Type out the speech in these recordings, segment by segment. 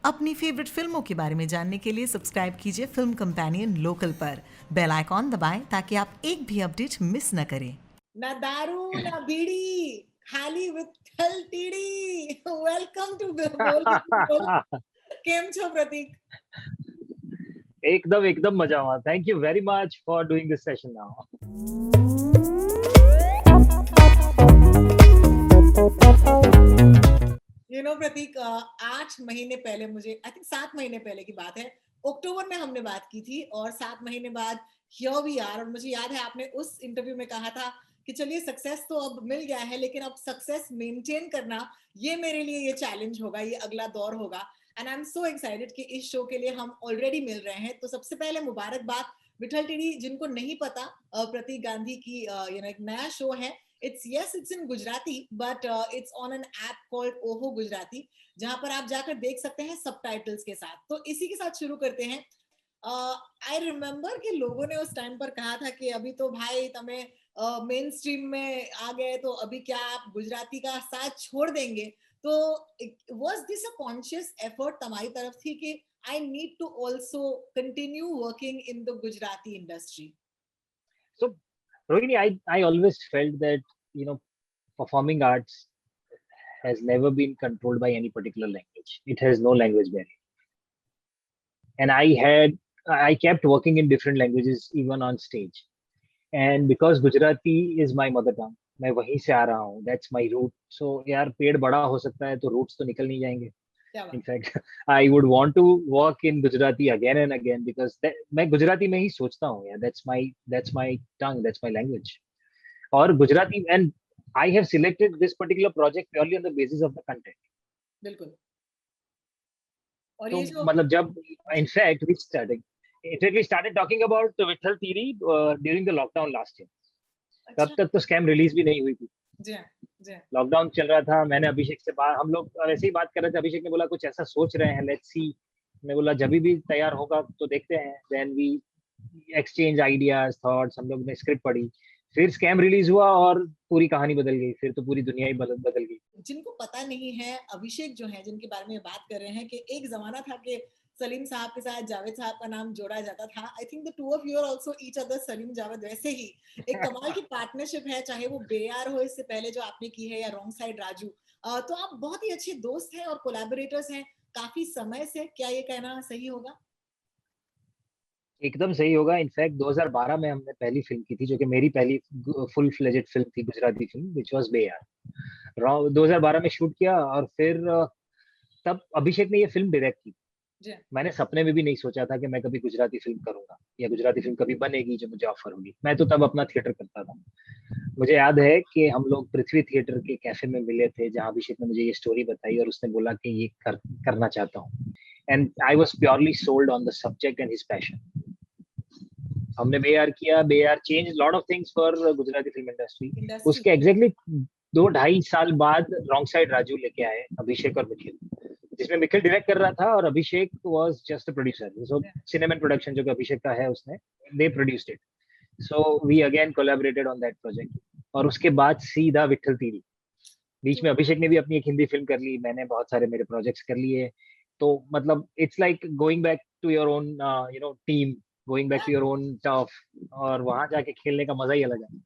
अपनी फेवरेट फिल्मों के बारे में जानने के लिए सब्सक्राइब कीजिए फिल्म कंपेनियन लोकल पर। बेल आइकॉन दबाएं ताकि आप एक भी अपडेट मिस न करें। ना दारू ना बीड़ी, खाली विठ्ठल टीडी। वेलकम टू बोल। केम छो प्रतीक? एकदम एकदम मजा हुआ। Thank you very much for doing this session now. Prateek, 8 महीने पहले, मुझे आई थिंक 7 महीने पहले की बात है, अक्टूबर में हमने बात की थी और 7 महीने बाद हियर वी आर। और मुझे याद है आपने उस इंटरव्यू में कहा था कि चलिए सक्सेस तो अब मिल गया है, लेकिन अब सक्सेस मेंटेन करना ये मेरे लिए ये चैलेंज होगा, ये अगला दौर होगा। And I am so excited कि इस शो के लिए हम ऑलरेडी मिल रहे हैं। तो सबसे पहले मुबारकबाद। विठल टीडी जिनको नहीं पता, प्रतीक गांधी की एक नया शो है। it's in Gujarati, but it's on an app called Oho Gujarati, जहां पर आप जाकर देख सकते हैं सबटाइटल्स के साथ। तो इसी के साथ शुरू करते हैं। आई रिमेम्बर कि लोगों ने उस टाइम पर कहा था कि अभी तो भाई तमें मेन स्ट्रीम में आ गए, तो अभी क्या आप गुजराती का साथ छोड़ देंगे? तो was this a conscious effort तुम्हारी तरफ थी कि I need to also continue working in the Gujarati industry? So, Rohini, I always felt that, you know, performing arts has never been controlled by any particular language. It has no language barrier. And I kept working in different languages, even on stage. And because Gujarati is my mother tongue, मैं वहीं से आ रहा हूँ, that's my root. So यार पेड़ बड़ा हो सकता है तो roots तो निकल नहीं जाएंगे. In fact, I would want to work in Gujarati again and again because मैं गुजराती में ही सोचता हूँ यार. That's my tongue, that's my language. और Gujarati, and I have selected this particular project purely on the basis of the content. बिल्कुल। और तो ये जो मतलब जब in fact we started talking about Vitthal Theory during the lockdown last year. तब तक तो स्कैम रिलीज भी नहीं हुई थी। जी हाँ। लॉकडाउन चल रहा था। मैंने अभिषेक से बात, हम लोग ऐसे ही बात कर रहे थे। अभिषेक ने बोला कुछ ऐसा सोच रहे हैं, लेट्स सी। मैं बोला जब भी तैयार होगा तो देखते हैं। Then we exchange ideas, thoughts. हम लोग ने स्क्रिप्ट पढ़ी, फिर स्कैम रिलीज हुआ और पूरी कहानी बदल गई। फिर तो पूरी दुनिया ही बदल गई। जिनको पता नहीं है, अभिषेक जो है, जिनके बारे में बात कर रहे हैं, कि एक जमाना था कि सलीम साहब के साथ जावेद साहब का नाम जोड़ा जाता था। I think the two of you are also each other Salim Javed. वैसे ही एक कमाल की पार्टनरशिप है, चाहे वो बेयार हो इससे पहले जो आपने की है, या रॉन्ग साइड राजू। तो आप बहुत ही अच्छे दोस्त हैं और कोलैबोरेटर्स हैं काफी समय से। क्या ये कहना सही होगा? एकदम सही होगा। इनफैक्ट 2012 में हमने पहली फिल्म की थी, जो कि मेरी पहली फुल फ्लेजेड फिल्म थी, गुजराती फिल्म, विच वाज बेयार। 2012 में शूट किया और फिर तब अभिषेक ने ये फिल्म डायरेक्ट की। मैंने सपने में भी नहीं सोचा था कि मैं कभी गुजराती फिल्म करूंगा या गुजराती फिल्म कभी बनेगी जो मुझे ऑफर होगी। मैं तो तब अपना थिएटर करता था। मुझे याद है कि हम लोग पृथ्वी थिएटर के कैफे में मिले थे, जहां अभिषेक ने मुझे ये स्टोरी बताई और उसने बोला कि ये करना चाहता हूँ। And I was purely sold on the subject and his passion. हमने बेयार किया। बेयार change lot of things for Gujarati film industry. उसके एग्जैक्टली 2-2.5 साल बाद रॉन्ग साइड राजू लेके आए अभिषेक और निखिल, जिसमें निखिल डायरेक्ट कर रहा था और Abhishek was just a producer. So cinema production जो कि अभिषेक का है, उसने they produced it. So we again collaborated on that project. और उसके बाद सीधा विट्ठल तीरी। बीच में अभिषेक ने भी अपनी एक हिंदी फिल्म कर ली, मैंने बहुत सारे मेरे प्रोजेक्ट्स कर लिए। तो मतलब it's like going back to your own team, going back to your own turf, और वहां जाके खेलने का मजा ही अलग है।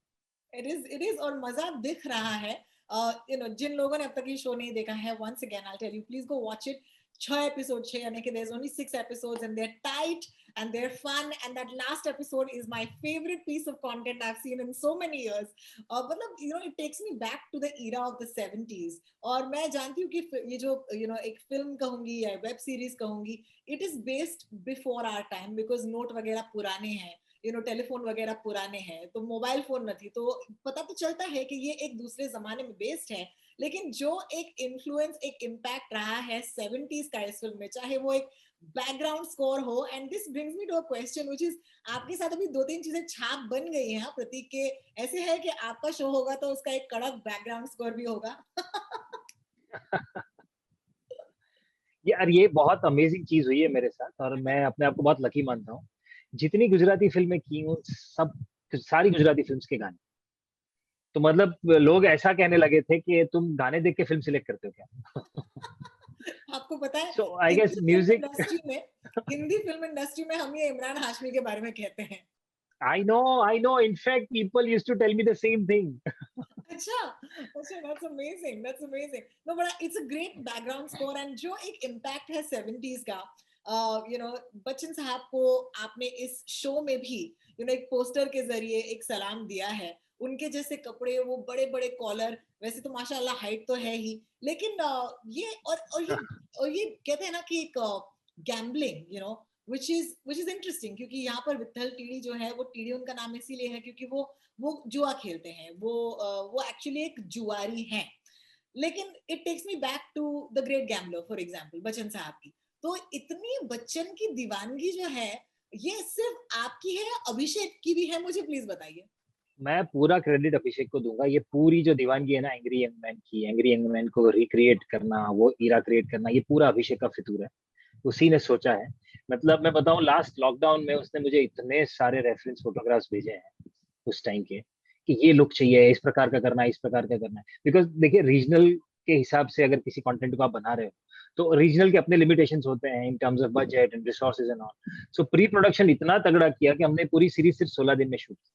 It is, और मजा दिख रहा है। जिन लोगों ने अब तक ये शो नहीं देखा है, once again I'll tell you, please go watch it. 6 episode, यानी कि there's only 6 episodes and they're tight and they're fun, and that last episode is my favorite piece of content I've seen in so many years. मतलब it takes me back to the era of the 70s. और मैं जानती हूँ कि ये जो एक film कहूंगी या वेब सीरीज कहूंगी, it is based before our time because note वगैरह पुराने हैं, टेलीफोन वगैरह पुराने हैं, तो मोबाइल फोन न थी, तो पता तो चलता है कि ये एक दूसरे जमाने में बेस्ड है। लेकिन जो एक इन्फ्लुएंस, एक इम्पैक्ट रहा है 70s का इस फिल्म में, चाहे वो एक बैकग्राउंड स्कोर हो। And this brings me to a question which is, आपके साथ अभी 2-3 चीजें छाप बन गई हैं प्रतीक के। ऐसे है कि आपका शो होगा तो उसका एक कड़क बैकग्राउंड स्कोर भी होगा। यार ये बहुत अमेजिंग चीज हुई है मेरे साथ, और मैं अपने आप को बहुत लकी मानता हूँ। जितनी गुजराती फिल्में की हूँ, सब सारी गुजराती फिल्म्स के गाने। तो मतलब लोग ऐसा कहने लगे थे कि तुम गाने देख के फिल्म सिलेक्ट करते हो क्या? आपको पता है So I guess music. Hindi film industry में हम ये इमरान हाशमी के बारे में कहते हैं। I know. In fact, people used to tell me the same thing. अच्छा, that's amazing, that's amazing. No, but it's a great background score and जो एक impact है 70s का, बच्चन साहब को आपने इस शो में भी, एक पोस्टर के जरिए एक सलाम दिया है। उनके जैसे कपड़े, वो बड़े बड़े कॉलर, वैसे तो माशाल्लाह हाइट तो है ही, लेकिन ये और ये कहते हैं ना कि एक गैम्बलिंग, which is interesting, क्योंकि यहाँ पर विट्ठल टीडी जो है, वो टीडी उनका नाम इसीलिए है क्योंकि वो जुआ खेलते हैं, वो एक्चुअली एक जुआरी हैं। लेकिन it takes me back to the great gambler, for example Bachchan sahab की। तो इतनी बच्चन की दीवानगी जो है, ये सिर्फ आपकी है या अभिषेक की भी है? मुझे प्लीज बताइए। मैं पूरा क्रेडिट अभिषेक को दूंगा। ये पूरी जो दीवानगी है ना एंग्री यंग मैन को रिक्रिएट करना, वो ईरा क्रिएट करना, ये पूरा अभिषेक का फितूर है। उसी ने सोचा है। मतलब मैं बताऊं, लास्ट लॉकडाउन में उसने मुझे इतने सारे रेफरेंस फोटोग्राफ्स भेजे हैं उस टाइम के, कि ये लुक चाहिए, इस प्रकार का करना है, इस प्रकार का करना है। बिकॉज देखिए, रीजनल के हिसाब से अगर किसी कंटेंट को आप बना रहे हो, तो रीजनल के अपने लिमिटेशंस होते हैं in terms of budget and resources and all. So pre production इतना तगड़ा किया कि हमने पूरी सीरीज सिर्फ 16 दिन में शूट की।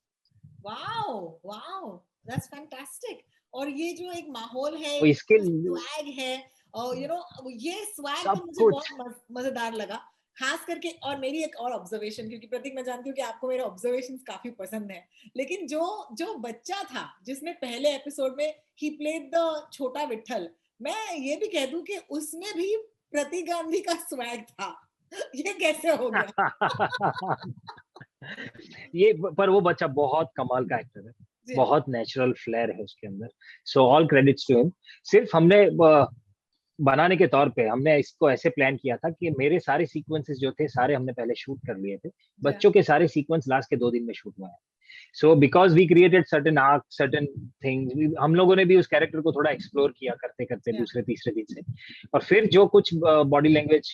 Wow, that's fantastic. और ये जो एक माहौल है, तो इसके स्वैग है, और ये स्वैग सब तो मुझे कुछ बहुत मजेदार लगा, खास करके। और मेरी एक और ऑब्जर्वेशन, क्योंकि प्रतीक मैं जानती हूँ कि आपको मेरे ऑब्जर्वेशंस काफी पसंद है, लेकिन जो बच्चा था जिसने पहले एपिसोड में ही प्लेड द छोटा विट्ठल, मैं ये भी कह दूं कि उसमें भी प्रतीक गांधी का स्वैग था। ये कैसे हो गया? ये पर वो बच्चा बहुत कमाल का एक्टर है, बहुत नेचुरल फ्लेयर है उसके अंदर। So all credits to him. सिर्फ हमने बनाने के तौर पे हमने इसको ऐसे प्लान किया था कि मेरे सारे सीक्वेंसेस जो थे, सारे हमने पहले शूट कर लिए थे। बच्चों के सारे सीक्वेंस लास्ट के 2 दिन में शूट हुए हैं। So because we created certain arc, certain things, हम लोगों ने भी उस कैरेक्टर को थोड़ा एक्सप्लोर किया करते करते दूसरे तीसरे दिन से। और फिर जो कुछ बॉडी लैंग्वेज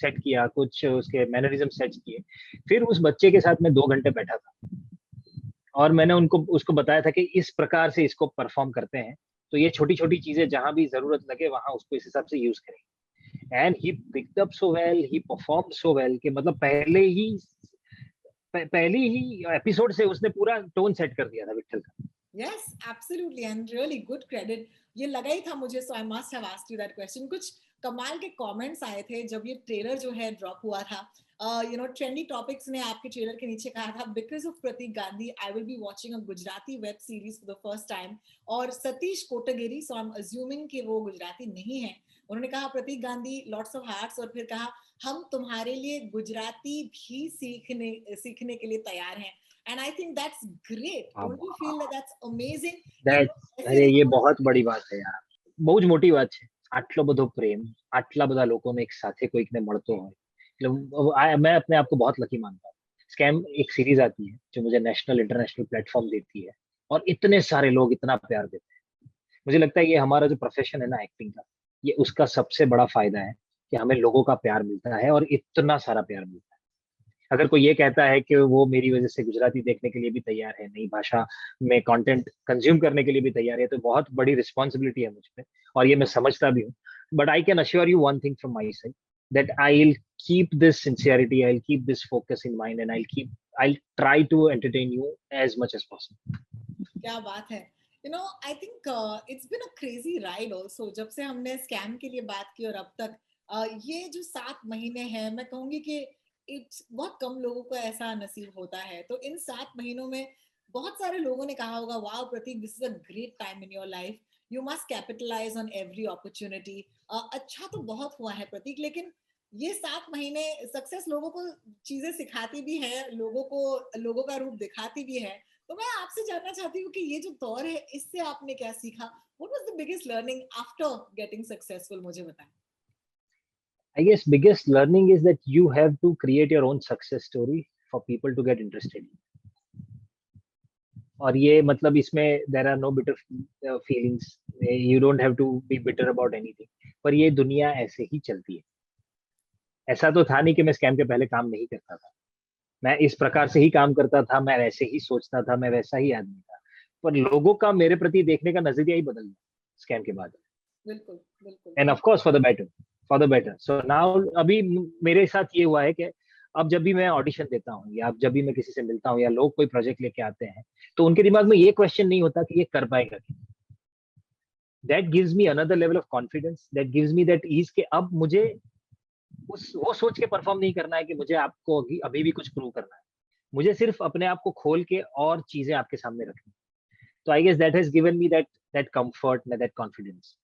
सेट किया, कुछ उसके मैनरिज्म सेट किए, फिर उस बच्चे के साथ मैं 2 घंटे बैठा था और मैंने उसको बताया था कि इस प्रकार से इसको परफॉर्म करते हैं, तो ये छोटी छोटी चीजें जहां भी जरूरत लगे वहां उसको इस हिसाब से यूज करें। And he picked up so well, he perform so well कि मतलब पहले ही एपिसोड से उसने पूरा टोन सेट कर दिया था विट्ठल का। Yes, absolutely, and really good credit. ये लगा ही था मुझे, so I must have asked you that question. कुछ कमाल के कमेंट्स आए थे जब ये ट्रेलर जो है ड्रॉप हुआ था। ट्रेंडी टॉपिक्स ने आपके ट्रेलर के नीचे कहा था, because of Prateek Gandhi I will be watching a Gujarati web series for the first time. और Satish Kotgiri, so I am assuming कि वो गुजराती नहीं है, उन्होंने कहा Prateek Gandhi lots of hearts, और फिर कहा हम तुम्हारे लिए गुजराती भी सीखने के लिए तैयार हैं। And I think that's great. Don't you feel that that's amazing? અરે ये बहुत बड़ी बात है यार, બહુ જ મોટી વાત છે। આટલો બધો પ્રેમ, આટલા બધા લોકોને એક સાથે કોઈકને મળતો હોય, એટલે मैं अपने आप को बहुत लकी मानता हूँ। स्कैम एक सीरीज आती है जो मुझे नेशनल इंटरनेशनल प्लेटफॉर्म देती है, और इतने सारे लोग इतना प्यार देते हैं। मुझे लगता है ये हमारा जो प्रोफेशन है ना एक्टिंग का, ये उसका सबसे बड़ा फायदा है कि हमें लोगों का प्यार मिलता है, और इतना सारा प्यार मिलता है। अगर कोई ये कहता है कि वो मेरी वजह से गुजराती देखने के लिए भी तैयार है, नई भाषा में कंटेंट कंज्यूम करने के लिए भी तैयार है, तो बहुत बड़ी रिस्पॉन्सिबिलिटी है मुझ पे, और ये मैं समझता भी हूँ। But I can assure you one thing from my side, that I'll keep this sincerity, I'll keep this focus in mind, and I'll try to entertain you as much as possible. क्या बात है। I think it's been a crazy ride also, जब से हमने scam के लिए बात की और अब तक ये जो 7 महीने हैं, मैं कहूंगी कि बहुत कम लोगों को ऐसा नसीब होता है। तो इन 7 महीनों में बहुत सारे लोगों ने कहा होगा, wow Prateek, this is a great time in your life, you must capitalise on every opportunity. अच्छा तो बहुत हुआ है प्रतीक, लेकिन ये 7 महीने सक्सेस लोगों को चीजें सिखाती भी है, लोगों का रूप दिखाती भी है। तो मैं आपसे जानना चाहती हूँ कि ये जो दौर है, इससे आपने क्या सीखा? What was the biggest learning after getting successful, मुझे बताएं। I guess biggest learning is that you have to create your own success story for people to get interested in. और ये मतलब इसमें there are no bitter feelings, you don't have to be bitter about anything, पर ये दुनिया ऐसे ही चलती है। ऐसा तो था नहीं कि मैं स्कैम के पहले काम नहीं करता था, मैं इस प्रकार से ही काम करता था, मैं वैसे ही सोचता था, मैं वैसा ही आदमी था, पर लोगों का मेरे प्रति देखने का नजरिया ही बदल गया स्कैम के बाद। बिल्कुल बिल्कुल। End of course for the better. For the better. So now अभी मेरे साथ ये हुआ है कि अब जब भी मैं ऑडिशन देता हूँ या जब भी मैं किसी से मिलता हूँ या लोग कोई प्रोजेक्ट लेके आते हैं, तो उनके दिमाग में ये क्वेश्चन नहीं होता कि ये कर पाएगा क्या. That gives me another level of confidence, that gives me that ease के अब मुझे उस वो सोच के परफॉर्म नहीं करना है कि मुझे आपको अभी भी कुछ प्रूव करना है. मुझे सिर्फ अपने आप को खोल के और चीजें आपके सामने रखनी. तो I guess that has given me that comfort, that confidence.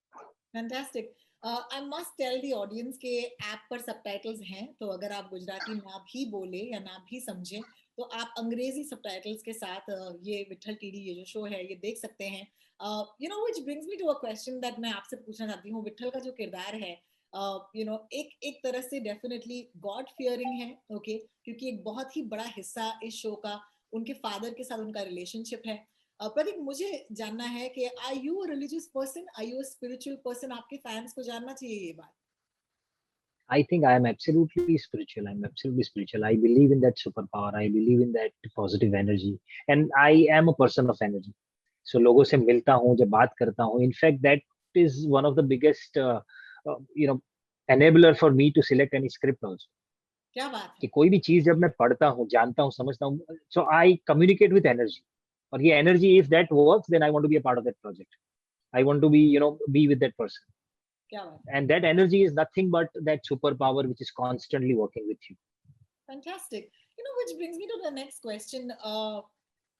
Fantastic. I must tell the audience के ऐप पर सबटाइटल्स हैं, तो अगर आप गुजराती ना भी बोले या ना भी समझे तो आप अंग्रेजी सबटाइटल्स के साथ ये विट्ठल टीडी ये जो शो है ये देख सकते हैं. You know which brings me to a question that मैं आपसे पूछना चाहती हूँ. विट्ठल का जो किरदार है यू नो एक तरह से डेफिनेटली गॉड फियरिंग है, ओके, क्योंकि एक बहुत ही बड़ा हिस्सा इस शो का उनके फादर के साथ उनका रिलेशनशिप है. प्रदीप, मुझे जानना है कि are you a religious person, are you a spiritual person? आपके फैंस को जानना चाहिए ये बात. I think I am absolutely spiritual. I'm absolutely spiritual. I believe in that superpower. I believe in that positive energy, and I am a person of energy. So लोगों से मिलता हूँ, जब बात करता हूँ. In fact, that is one of the biggest, you know, enabler for me to select any script also. क्या बात कि है. कोई भी चीज जब मैं पढ़ता हूँ, जानता हूँ, समझता हूँ, so I communicate with energy. और ये energy, if that works, then I want to be a part of that project. I want to be, be with that person. क्या बात है. And that energy is nothing but that superpower which is constantly working with you. Fantastic. You know which brings me to the next question.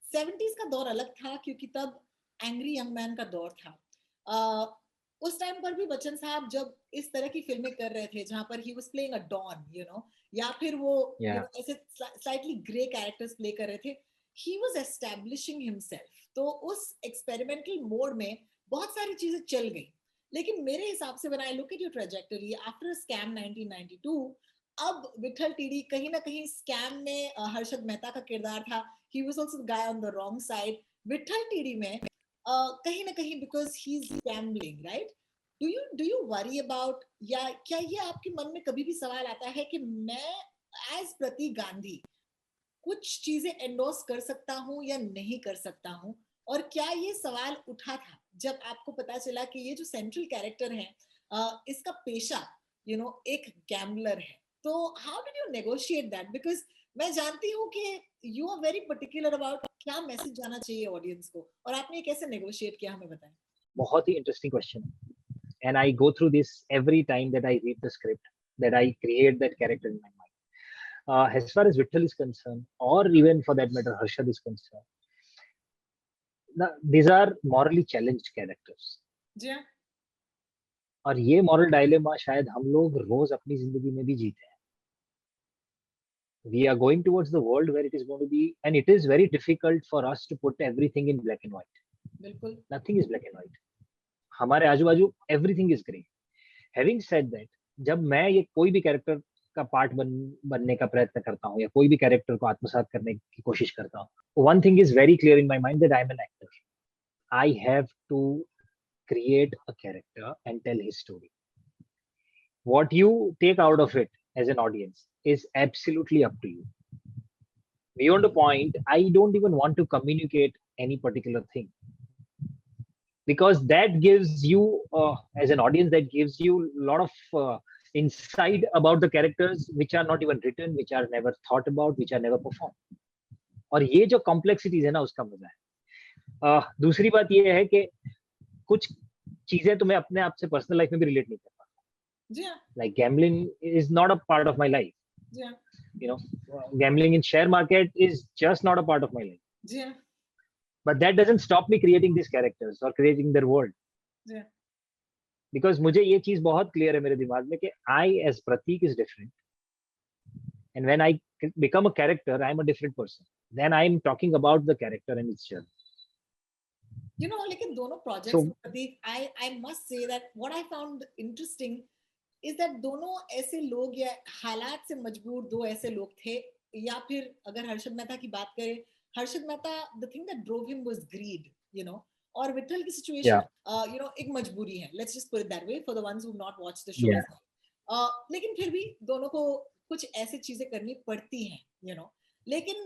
70s का दौर अलग था क्योंकि तब angry young man का दौर था. उस टाइम पर भी बच्चन साहब जब इस तरह की फिल्में कर रहे थे जहां पर he was playing a don, you know, या फिर वो यू नो ऐसे स्लाइटली ग्रे कैरेक्टर्स प्ले कर रहे थे, ही वाज एस्टैब्लिशिंग हिमसेल्फ. तो उस एक्सपेरिमेंटल मोड में बहुत सारी चीजें चल गई. लेकिन मेरे हिसाब से when I look at your trajectory after scam 1992, अब विट्ठल टीडी कहीं ना कहीं स्कैम में हर्षद मेहता का किरदार था. He was also the guy on the wrong side. Vitthal TD में कहीं ना कहीं because he is gambling, right? Do you worry about, या क्या ये आपके मन में कभी भी सवाल आता है कि मैं एज प्रतीक गांधी कुछ चीजें एंडोर्स कर सकता हूँ या नहीं कर सकता हूँ? और क्या ये सवाल उठा था जब आपको पता चला कि ये जो सेंट्रल कैरेक्टर है इसका पेशा यू नो एक गैम्बलर है? तो how did you negotiate that? Because मैं जानती हूँ कि you are very particular about क्या मैसेज जाना चाहिए ऑडियंस को, और आपने ये कैसे नेगोशिएट किया हमें बताएं. बहुत ही इंटरेस्टिंग क्वेश्चन है. And I go through this every time that I read the script, that I create that character in my mind. As far as Vittal is concerned, or even for that matter, Harshad is concerned, these are morally challenged characters. जी हाँ. और ये moral dilemma शायद हम लोग रोज अपनी जिंदगी में भी जीते हैं. We are going towards the world where it is going to be, and it is very difficult for us to put everything in black and white. बिल्कुल. Nothing is black and white. हमारे आजू बाजू everything is grey. Having said that, जब मैं ये कोई भी character का पार्ट बनने का प्रयत्न करता हूँ या कोई भी कैरेक्टर को आत्मसात करने की कोशिश करता हूँ, one thing is very clear in my mind, that I am an actor. I have to create a character and tell his story. What you take out of it as an audience is absolutely up to you. Beyond a point, I don't even want to communicate any particular thing, because that gives you as an audience, that gives you a lot of insight about the characters which are not even written, which are never thought about, which are never performed. और ये जो complexities है ना, उसका मजा है. दूसरी बात ये है कि कुछ चीजें तो मैं अपने आप से पर्सनल लाइफ में भी रिलेट नहीं कर पाता. जी हाँ. Like gambling is not a part of my life. जी हाँ. You know, gambling in share market is just not a part of my life. जी हाँ. But that doesn't stop me creating these characters or creating their world. जी हाँ. Because मुझे ये चीज बहुत clear है मेरे दिमाग में कि I as Pratik is different, and when I become a character, I am a different person. Then I am talking about the character and its journey. You know, लेकिन दोनों projects So- में प्रतीक, I must say that what I found interesting is that दोनों ऐसे लोग या हालात से मजबूर दो ऐसे लोग थे, या फिर अगर हर्षद मेहता की बात करें, Harshad Mehta the thing that drove him was greed, you know, और विट्ठल की situation you know एक मजबूरी है. Let's just put it that way for the ones who have not watched the show. Yeah. लेकिन फिर भी दोनों को कुछ ऐसी चीजें करनी पड़ती हैं, you know. लेकिन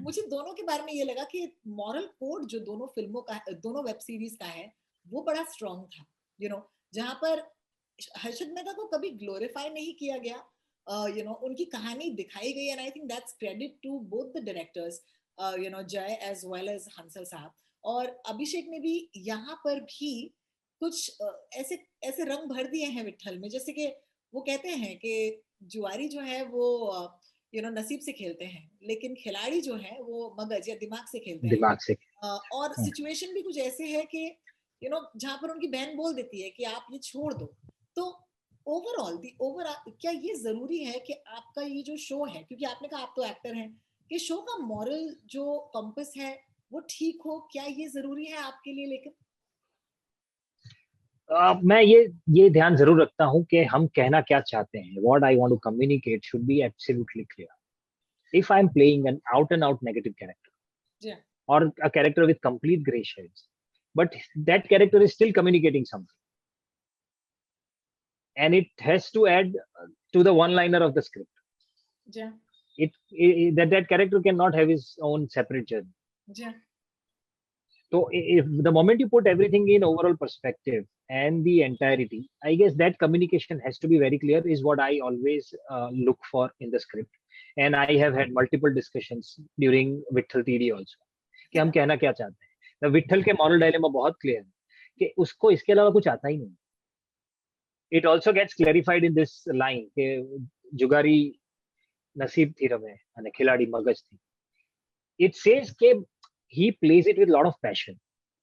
मुझे दोनों के बारे में ये लगा कि मॉरल कोड जो दोनों फिल्मों का, दोनों वेब सीरीज का है, वो बड़ा स्ट्रॉन्ग था, यू नो, जहां पर हर्षद मेहता को कभी ग्लोरीफाई नहीं किया गया, उनकी कहानी दिखाई गई, and I think that's credit to both the directors, Jay as well as Hansal sahab. और अभिषेक ने भी यहाँ पर भी कुछ ऐसे ऐसे रंग भर दिए हैं विट्ठल में, जैसे कि वो कहते हैं कि जुआरी जो है वो नसीब से खेलते हैं, लेकिन खिलाड़ी जो है वो मगज या दिमाग से खेलते हैं। दिमाग से। और सिचुएशन भी कुछ ऐसे है कि जहां पर उनकी बहन बोल देती है कि आप ये छोड़ दो। तो ओवरऑल क्या ये जरूरी है कि आपका ये जो शो है, क्योंकि आपने कहा आप तो एक्टर हैं, कि शो का मॉरल जो कंपस है वो ठीक हो, क्या ये जरूरी है आपके लिए? लेकिन मैं ये ध्यान जरूर रखता हूँ कि हम कहना क्या चाहते हैं. What I want to communicate should be absolutely clear. If I'm playing an out and out negative character, yeah, or a character with complete gray shades, but that character is still communicating something, and it has to add to the one liner of the script. yeah, That character cannot have his own separate journey. yeah, So if the moment you put everything in overall perspective and the entirety, I guess that communication has to be very clear, is what I always look for in the script. And I have had multiple discussions during Vitthal TD also, कि हम कहना क्या चाहते हैं. विट्ठल के moral dilemma बहुत clear है कि उसको इसके अलावा कुछ आता ही नहीं. It also gets clarified in this line कि जुगारी नसीब थी रमे અને खिलाड़ी मगज थी. It says कि he plays it with a lot of passion.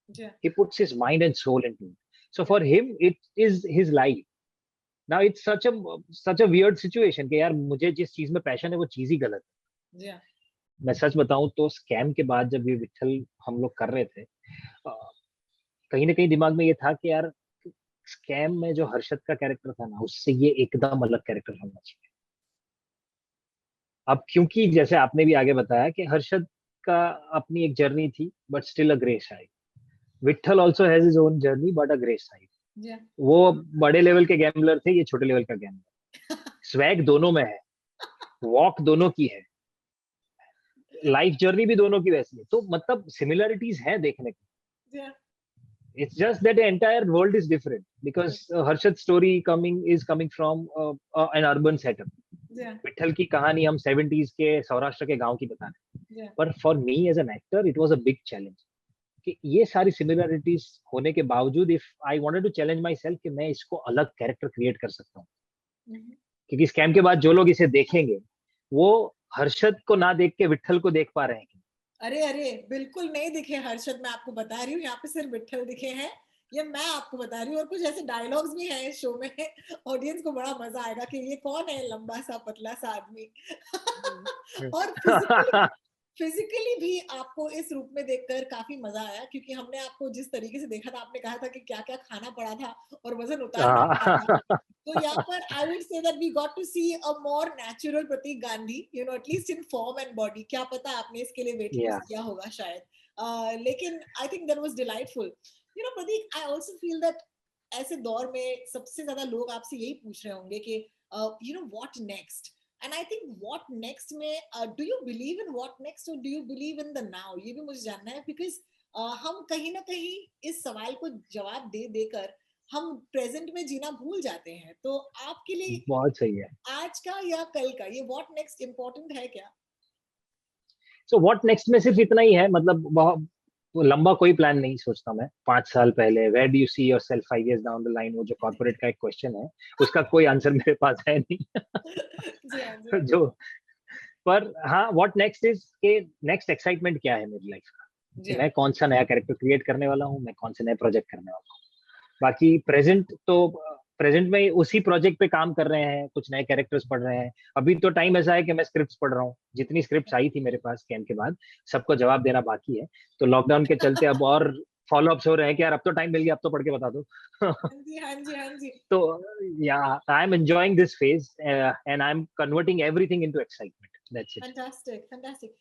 yeah, He puts his mind and soul into it. So for him, it is his life. Now it's such a weird situation कि यार मुझे जिस चीज में passion है वो चीज ही गलत है. yeah, मैं सच बताऊं तो स्कैम के बाद जब ये विट्ठल हम लोग कर रहे थे, कहीं ना कहीं दिमाग में ये था कि यार स्कैम में जो हर्षद का कैरेक्टर था ना, उससे ये एकदम अलग कैरेक्टर होना चाहिए. अब क्योंकि जैसे आपने भी आगे बताया कि हर्षद का अपनी एक जर्नी थी, but still a grey side. Vitthal also has his own journey but a grey side. yeah, वो बड़े लेवल के गैम्बलर थे, ये छोटे लेवल का गैम्बलर. स्वैग दोनों में है, वॉक दोनों की है, लाइफ जर्नी भी दोनों की वैसी है. तो मतलब सिमिलरिटीज है देखने को. yeah, It's just that the entire world is different because Harshad's story is coming from an urban setup. yeah, Vitthal की कहानी हम 70s के सौराष्ट्र के गांव की बता रहे हैं. yeah, पर for me as an actor it was a big challenge कि ये सारी सिमिलरिटीज होने के बावजूद if I wanted to challenge myself कि मैं इसको अलग कैरेक्टर क्रिएट कर सकता हूँ. mhm, क्योंकि स्कैम के बाद जो लोग इसे देखेंगे वो हर्षद को ना देख के विट्ठल को देख पा रहे हैं. अरे अरे बिल्कुल नहीं दिखे हर्षद, मैं आपको बता रही हूँ, यहाँ पे सिर्फ विट्ठल दिखे हैं, ये मैं आपको बता रही हूँ। और कुछ ऐसे डायलॉग्स भी हैं इस शो में, ऑडियंस को बड़ा मजा आएगा कि ये कौन है लंबा सा पतला सा आदमी। और फिजिकली भी आपको इस रूप में देखकर काफी मजा आया, क्योंकि हमने आपको जिस तरीके से देखा था, आपने कहा था कि क्या क्या खाना पड़ा था और वजन उतारना पड़ा था। तो यहाँ पर I would say that we got to see a more natural Prateek Gandhi, at least in form and body. क्या पता आपने इसके लिए वेट लॉस किया होगा शायद, लेकिन I think that was delightful. Prateek, I also feel that ऐसे दौर में सबसे ज्यादा लोग आपसे यही पूछ रहे होंगे कि what next? And I think what next में do you believe in what next or do you believe in the now? ये भी मुझे जानना है, because हम कहीं ना कहीं इस सवाल को जवाब दे देकर हम प्रेजेंट में जीना भूल जाते हैं। तो आपके लिए बहुत सही है. आज का या कल का ये व्हाट नेक्स्ट इम्पोर्टेंट है क्या? सो व्हाट नेक्स्ट में सिर्फ इतना ही है, मतलब बहुत लंबा कोई प्लान नहीं सोचता मैं. 5 साल पहले where do you see yourself 5 years down the line, वो जो कॉर्पोरेट का एक क्वेश्चन है उसका कोई आंसर मेरे पास है नहीं. जी हाँ, जी हाँ। जो पर हाँ, व्हाट नेक्स्ट इज के नेक्स्ट एक्साइटमेंट क्या है मेरी लाइफ का, जी मैं कौन सा नया कैरेक्टर क्रिएट करने वाला हूँ, मैं कौन से नए प्रोजेक्ट करने वाला हूँ. बाकी प्रेजेंट में उसी प्रोजेक्ट पे काम कर रहे हैं, कुछ नए कैरेक्टर्स पढ़ रहे हैं. अभी तो टाइम ऐसा है कि मैं स्क्रिप्ट्स पढ़ रहा हूँ. जितनी स्क्रिप्ट्स आई थी मेरे पास कैम के बाद, सबको जवाब देना बाकी है. तो लॉकडाउन के चलते अब और फॉलो अप्स हो रहे हैं कि यार अब तो टाइम मिल गया, अब तो पढ़ के बता दो. हाँ जी, हाँ जी, हाँ जी। तो या I am enjoying this phase and I am converting everything into excitement. That's it. Fantastic, fantastic.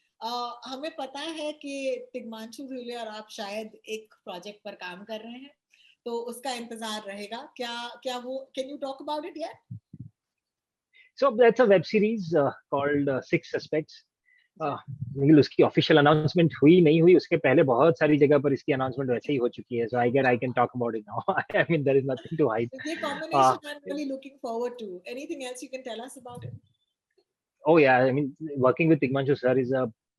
हमें पता है कि तिग्मांशु धूले और आप शायद एक प्रोजेक्ट पर काम कर रहे हैं, तो उसका इंतजार रहेगा। क्या वो, can you talk about it यार? So that's a web series called Six Suspects. Nikhil, उसकी ऑफिशियल अनाउंसमेंट हुई नहीं हुई, उसके पहले बहुत सारी जगह पर इसकी अनाउंसमेंट वैसे ही हो चुकी है, so I can talk about it now. I mean there is nothing to hide. ये combination I'm really looking forward to. Anything else you can tell us about it? Oh yeah, I mean working with Tigmanshu sir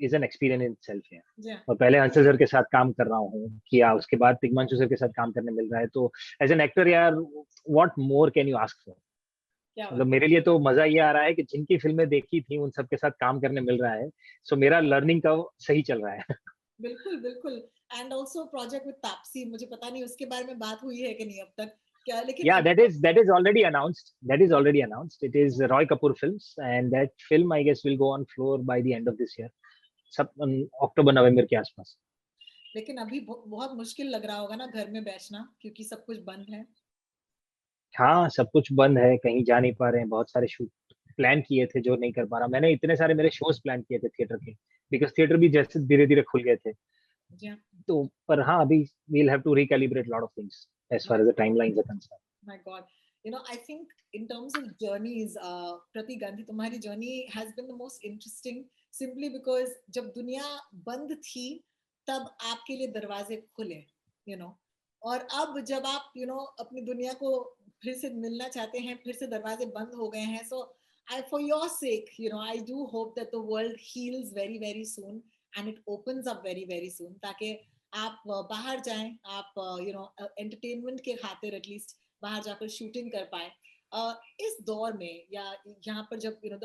is an experience in itself है। Yeah. और पहले Hansal sir के साथ काम कर रहा हूँ किया, उसके बाद तिग्मांशु सर के साथ काम करने मिल रहा है, तो एज एन एक्टर यार what more can you ask for. क्या मतलब मेरे लिए तो मजा ये आ रहा है कि जिनकी फिल्में देखी थी उन सब के साथ काम करने मिल रहा है, सो मेरा लर्निंग का सही चल रहा है। बिल्कुल बिल्कुल। And also project with Taapsee, मुझे पता नहीं उसके बारे में बात हुई है कि नहीं अब तक क्या, लेकिन Yeah, that is already announced. That is already announced. It is Roy Kapoor Films, and that film I guess will go on floor by the end of this year, सब अक्टूबर नवंबर के आसपास। लेकिन अभी बहुत मुश्किल लग रहा होगा ना घर में बैठना, क्योंकि सब कुछ बंद है। हाँ, सब कुछ बंद है, कहीं जा नहीं पा रहे हैं, बहुत सारे शूट प्लान किए थे जो नहीं कर पा रहा। मैंने इतने सारे मेरे शोज प्लान किए थे थिएटर के, बिकॉज थिएटर भी जैसे धीरे धीरे खुल गए थे। Yeah. तो पर हाँ, अभी we'll have to recalibrate lot of things as far as the timelines are concerned. My God, you know, I think in terms of journeys, Pratik Gandhi, तुम्हारी journey has been the most interesting, simply because जब दुनिया बंद थी तब आपके लिए दरवाजे खुले, you know, और अब जब आप you know अपनी दुनिया को फिर से मिलना चाहते हैं, फिर से दरवाजे बंद हो गए हैं, so for your sake, you know, I do hope that the world heals very very soon and it opens up very very soon, ताकि आप बाहर जाएं, आप you know entertainment के खातिर at least बाहर जाकर शूटिंग कर पाए। इस दौर में या यहाँ पर जब you know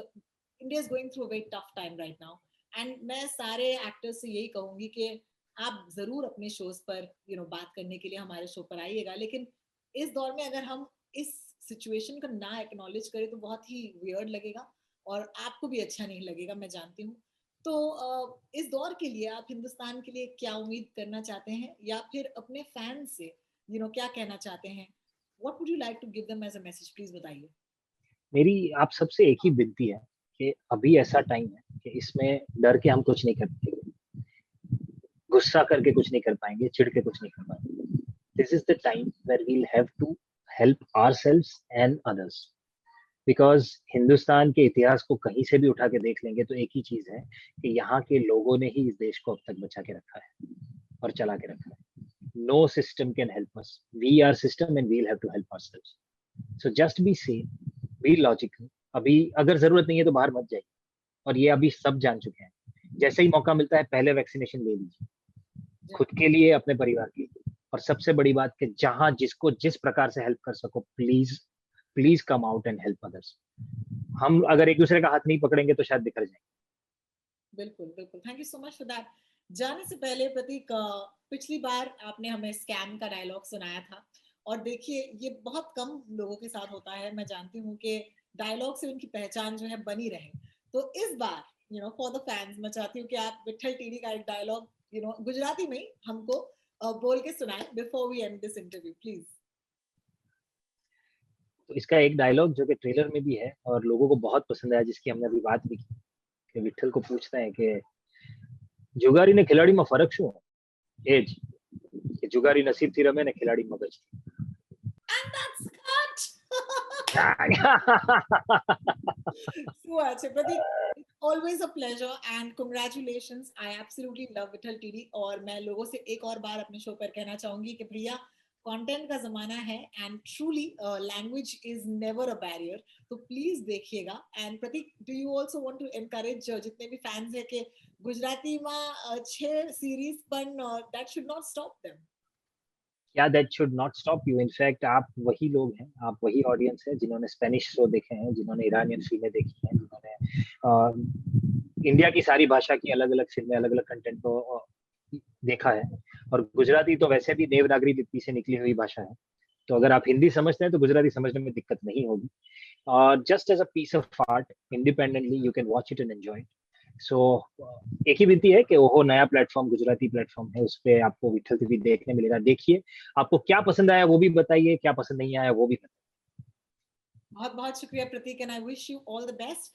India is going through a very tough time right now, and मैं सारे एक्टर्स से यही कहूंगी कि आप जरूर अपने शोज पर you know बात करने के लिए हमारे शो पर आइएगा, लेकिन इस दौर में अगर हम इस सिचुएशन को ना एक्नॉलेज करें तो बहुत ही वियर्ड लगेगा और आपको भी अच्छा नहीं लगेगा, मैं जानती हूँ। तो इस दौर के लिए आप हिंदुस्तान के लिए क्या उम्मीद करना चाहते हैं, या फिर अपने फैंस से you know क्या कहना चाहते हैं? What would you like to give them as a message? Please बताइए। मेरी आप सबसे एक ही विनती है कि अभी ऐसा टाइम है कि इसमें डर के हम कुछ नहीं कर पाएंगे, गुस्सा करके कुछ नहीं कर पाएंगे, चिढ़ के कुछ नहीं कर पाएंगे। This is the time where we'll have to help ourselves and others, because Hindustan के इतिहास को कहीं से भी उठा के देख लेंगे तो एक ही चीज है कि यहाँ के लोगों ने ही इस देश को अब तक बचा के रखा है और चला के रखा है। No system can help us. We are system and we'll have to help ourselves. So just be sane, be logical. अभी अगर जरूरत नहीं है तो बाहर मत जाइए, और ये अभी सब जान चुके हैं। जैसे ही मौका मिलता है पहले वैक्सीनेशन ले लीजिए, खुद के लिए, अपने परिवार के लिए, और सबसे बड़ी बात कि जहां जिसको जिस प्रकार से हेल्प कर सको, please please come out and help others. हम अगर एक दूसरे का हाथ नहीं पकड़ेंगे तो शायद बिखर जाएंगे। बिल्कुल बिल्कुल, thank you so much for that. जाने से पहले प्रतीक, पिछली बार आपने हमें स्कैम का डायलॉग सुनाया था, और देखिए ये बहुत कम लोगों के साथ होता है, मैं जानती हूँ कि डायलॉग से उनकी पहचान जो है बनी रहे। तो इस बार you know for the fans मैं चाहती हूँ कि आप विट्ठल टीडी का एक डायलॉग यू नो गुजराती में हमको बोल के सुनाए before we end this interview, please. तो इसका एक डायलॉग जो कि ट्रेलर में भी है और लोगों को बहुत पसंद आया, जिसकी हमने अभी बात भी की, कि विट्ठल को पूछते हैं कि जुगारी ने खिलाड़ी में फर्क शू है, एज कि जुगारी नसीब थी रमे ने खिलाड़ी मगज थी। And that's cut. So अच्छा प्रतीक, it's always a pleasure and congratulations. I absolutely love Vitthal TD, और मैं लोगों से एक और बार अपने शो पर कहना चाहूंगी कि भैया कंटेंट का जमाना है and truly language is never a barrier, तो प्लीज देखिएगा। And Prateek, do you also want to encourage जितने भी फैंस है कि गुजराती में 6 सीरीज पण that should not stop them? या that should not stop you. In fact आप वही लोग हैं, आप वही ऑडियंस है जिन्होंने स्पेनिश शो देखे हैं, जिन्होंने ईरानियन फिल्में देखी हैं, जिन्होंने इंडिया की सारी भाषा की अलग अलग फिल्में, अलग अलग कंटेंट को देखा है। और गुजराती तो वैसे भी देवनागरी लिपि से निकली हुई भाषा है, तो अगर आप हिंदी समझते हैं तो गुजराती समझने में दिक्कत नहीं होगी। और just as a piece of art independently you can watch it and enjoy it. So एक ही विनती है कि वो नया प्लेटफॉर्म गुजराती प्लेटफॉर्म है, उस पर आपको विट्ठल टीवी देखने मिलेगा। देखिए, आपको क्या पसंद आया वो भी बताइए, क्या पसंद नहीं आया वो भी बताइए। बहुत बहुत शुक्रिया Prateek, and I wish you all the best.